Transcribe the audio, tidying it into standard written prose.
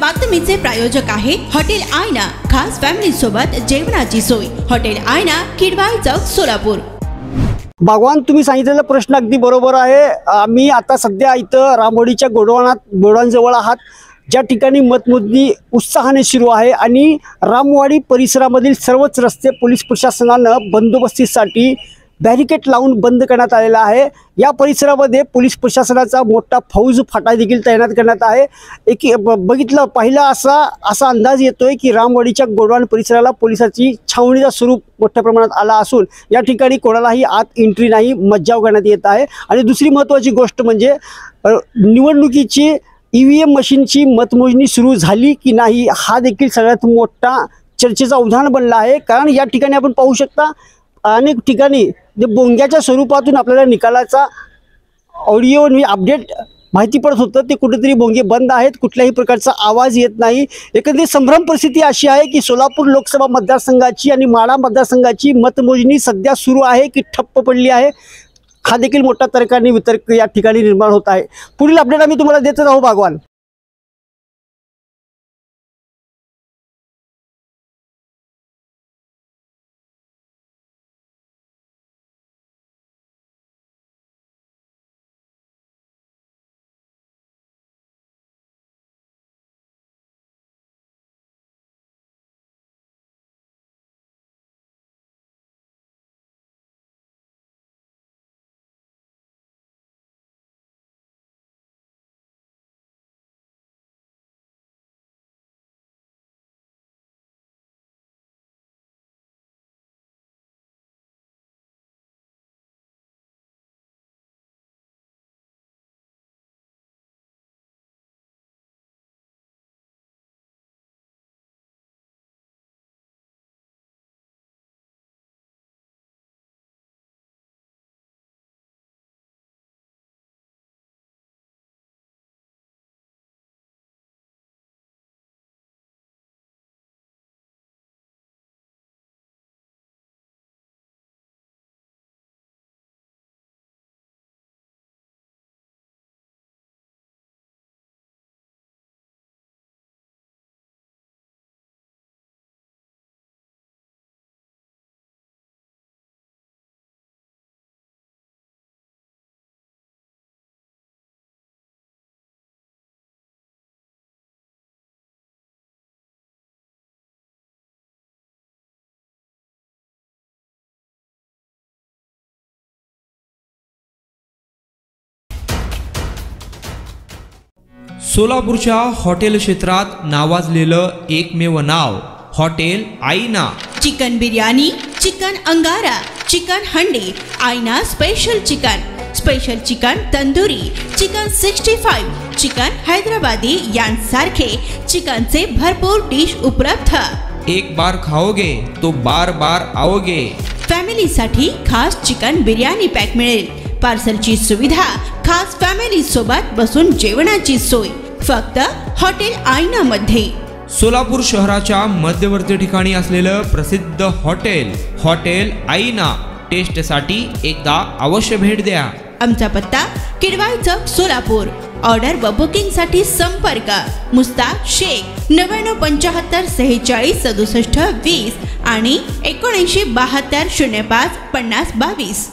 बातमीचे प्रायोजक आहे हॉटेल आयना, खास फॅमिली सोबत जेवणाची सोय। हॉटेल आयना, किडवाई चौक, सोलापूर। भगवान, तुम्ही सांगितलेला प्रश्न अगदी बरोबर आहे। आम्ही आता सध्या इथं रामवाडीच्या गोडाऊनजवळ आहात, ज्या ठिकाणी मतमोजणी उत्साहाने सुरू आहे आणि रामवाडी परिसरामधील सर्वच रस्ते पोलीस प्रशासनानं बंदोबस्तीसाठी बॅरिकेड लावून बंद करण्यात आलेला आहे। या परिसरामध्ये पोलीस प्रशासनाचा मोठा फौज फाटा देखील तैनात करण्यात आहे। पहिला असा अंदाज येतोय की रामवाडीच्या गोडाऊन परिसराला पोलिसाची छावणीचा स्वरूप मोठ्या प्रमाणात आला असून या ठिकाणी कोणालाही आत एंट्री नाही, मज्जाव करण्यात येत आहे। आणि दुसरी महत्त्वाची गोष्ट म्हणजे निवडणुकीची EVM मशीनची मतमोजणी सुरू झाली की नाही हा देखील सगळ्यात मोठा चर्चेचा उदाहरण बनला आहे। कारण या ठिकाणी आपण पाहू शकता अनेक ठिकाणी जे बोंग्याच्या स्वरूपातून आपल्याला निकालाचा ऑडिओ अपडेट माहिती पडत होतं, ते कुठेतरी बोंगे बंद आहेत, कुठल्याही प्रकारचा आवाज येत नाही। एकंदरीत संभ्रम परिस्थिती अशी आहे की सोलापूर लोकसभा मतदारसंघाची आणि माढा मतदारसंघाची मतमोजणी सध्या सुरू आहे की ठप्प पडली आहे हा देखील मोठा तर्क आणि वितर्क या ठिकाणी निर्माण होत आहे। पुढील अपडेट आम्ही तुम्हाला देत राहू भगवान। सोलापूरच्या हॉटेल क्षेत्रात नावाजलेलं एकमेव नाव हॉटेल आईना। चिकन बिर्याणी, चिकन अंगारा, चिकन हंडी, आईना special chicken tandoori, chicken 65, chicken Hyderabadi यांसारखे चिकनचे भरपूर डिश उपलब्ध। एक बार खाओगे तो बार बार आओगे। फॅमिलीसाठी खास चिकन बिर्याणी पॅक मिळेल, पार्सलची सुविधा, खास फॅमिली सोबत बसून जेवणाची सोय फक्त हॉटेल आईना मध्ये। सोलापूर शहराच्या मध्यवर्ती ठिकाणी असलेलं प्रसिद्ध हॉटेल आईना टेस्टसाठी एकदा अवश्य भेट द्या। आमचा पत्ता किडवाई चौक, सोलापूर। ऑर्डर व बुकिंग साठी संपर्क मुस्ताक शेख 9975 46 67 20 आणि 7972 05 50 22।